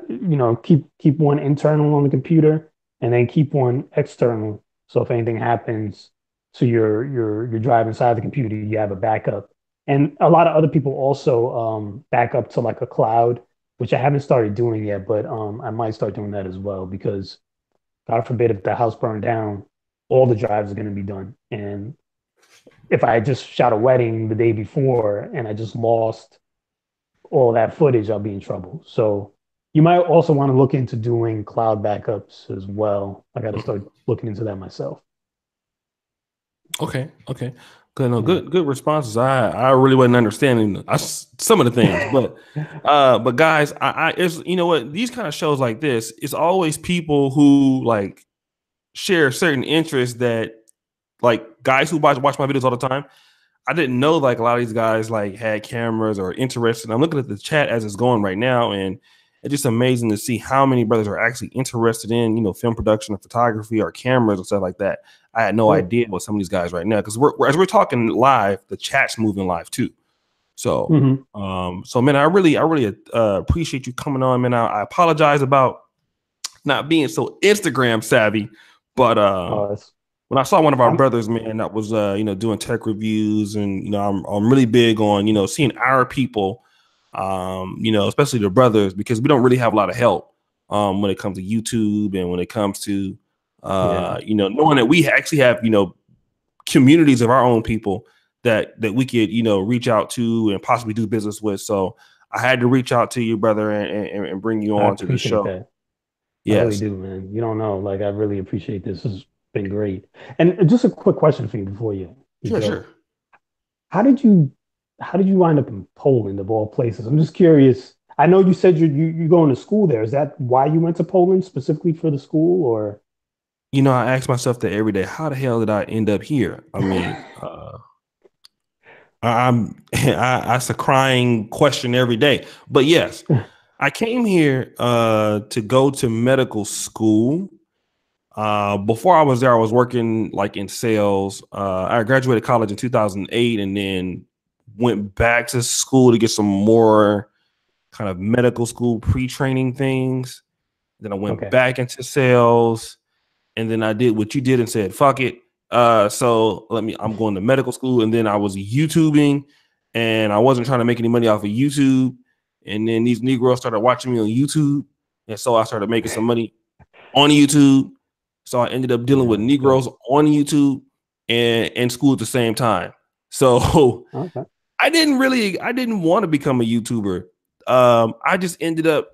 S2: keep one internal on the computer and then keep one external. So if anything happens to your drive inside the computer, you have a backup. And a lot of other people also back up to like a cloud, which I haven't started doing yet, but I might start doing that as well because God forbid if the house burned down, all the drives are going to be done. And if I just shot a wedding the day before and I just lost all that footage, I'll be in trouble. So you might also want to look into doing cloud backups as well. I got to start
S1: Mhm.
S2: looking into that myself.
S1: Okay, okay. Good, no,
S2: Yeah.
S1: good responses. I really wasn't understanding some of the things, but guys, I it's you know what, these kind of shows like this, it's always people who like share certain interests that like guys who watch my videos all the time. I didn't know like a lot of these guys like had cameras or interested. I'm looking at the chat as it's going right now, and it's just amazing to see how many brothers are actually interested in film production or photography or cameras and stuff like that. I had no
S2: Yeah.
S1: idea what some of these guys right now because as we're talking live, the chat's moving live too. So,
S2: Hmm.
S1: so man, I really appreciate you coming on, man. I apologize about not being so Instagram savvy, but
S2: It's,
S1: when I saw one of our
S2: I'm,
S1: brothers, man, that was doing tech reviews, and I'm really big on seeing our people, especially the brothers, because we don't really have a lot of help when it comes to YouTube and when it comes to
S2: yeah,
S1: knowing that we actually have communities of our own people that we could reach out to and possibly do business with. So I had to reach out to you, brother, and bring you
S2: I
S1: on to the
S2: appreciate
S1: show.
S2: that. I really
S1: Yes,
S2: do, man. You don't know. Like, I really appreciate this. This has been great. And just a quick question for you before you
S1: sure, sure.
S2: go. How did you how did you wind up in Poland of all places? I'm just curious. I know you said you're going to school there. Is that why you went to Poland specifically for the school or
S1: I ask myself that every day. How the hell did I end up here? I mean, that's a crying question every day. But yes, I came here to go to medical school. Before I was there, I was working like in sales. I graduated college in 2008, and then went back to school to get some more kind of medical school pre-training things. Then I went
S2: okay.
S1: back into sales, and then I did what you did and said, "Fuck it." So I'm going to medical school, and then I was YouTubing, and I wasn't trying to make any money off of YouTube. And then these Negroes started watching me on YouTube, and so I started making some money on YouTube. So I ended up dealing
S2: Yeah,
S1: with
S2: that's good.
S1: Negroes on YouTube and school at the same time. So
S2: Okay.
S1: I didn't want to become a YouTuber. I just ended up,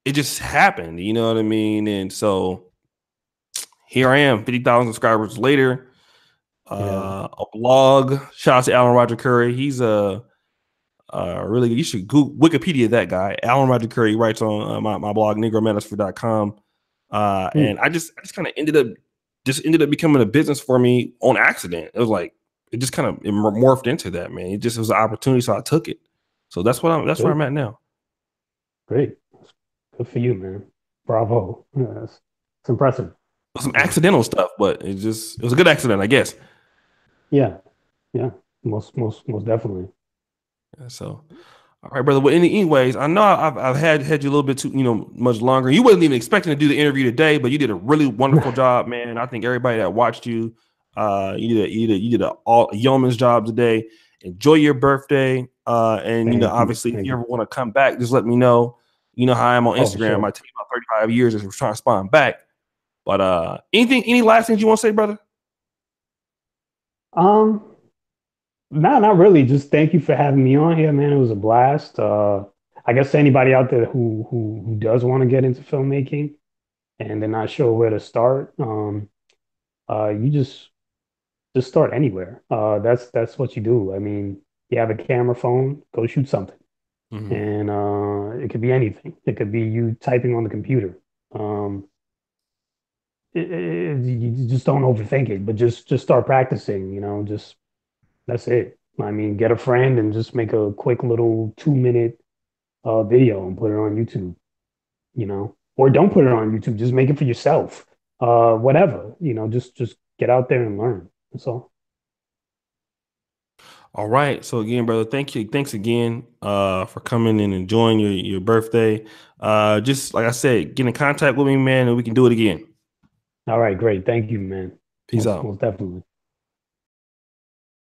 S1: it just happened, you know what I mean? And so here I am, 50,000 subscribers later.
S2: Yeah.
S1: A blog. Shout out to Alan Roger Curry. He's really, you should Google Wikipedia that guy. Alan Roger Curry writes on my blog, negromanosphere.com.
S2: Hmm.
S1: And I just kind of ended up becoming a business for me on accident. It was like, it just kind of morphed into that, man. It just was an opportunity. So I took it. So that's where
S2: Good.
S1: I'm at now.
S2: Great. Good for you, man. Bravo. Yeah, it's impressive.
S1: Some
S2: Yeah.
S1: accidental stuff, but it was a good accident, I guess.
S2: Yeah. Yeah. Most definitely.
S1: Yeah, so all right, brother. Well, anyways, I know I've had you a little bit too, much longer. You wasn't even expecting to do the interview today, but you did a really wonderful job, man. I think everybody that watched you, you did a all a yeoman's job today. Enjoy your birthday, and
S2: Thank you.
S1: obviously, if
S2: Thank
S1: you
S2: you.
S1: ever want to come back, just let me know. You know how I am on
S2: Oh, for
S1: Instagram.
S2: sure.
S1: I take about 35 years just trying to spawn back. But any last things you want to say, brother?
S2: Um, No, not really. Just thank you for having me on here, man. It was a blast. I guess to anybody out there who does want to get into filmmaking and they're not sure where to start, you just start anywhere. That's what you do. I mean, you have a camera phone, go shoot something,
S1: Mm-hmm.
S2: and it could be anything. It could be you typing on the computer. Um, you just don't overthink it, but just start practicing. Just that's it. I mean, get a friend and just make a quick little 2 minute video and put it on YouTube, or don't put it on YouTube. Just make it for yourself. Whatever, just get out there and learn. That's all.
S1: All right. So again, brother, thank you. Thanks again for coming and enjoying your birthday. Just like I said, get in contact with me, man, and we can do it again.
S2: All right, great. Thank you, man.
S1: Peace
S2: Most
S1: out.
S2: most definitely.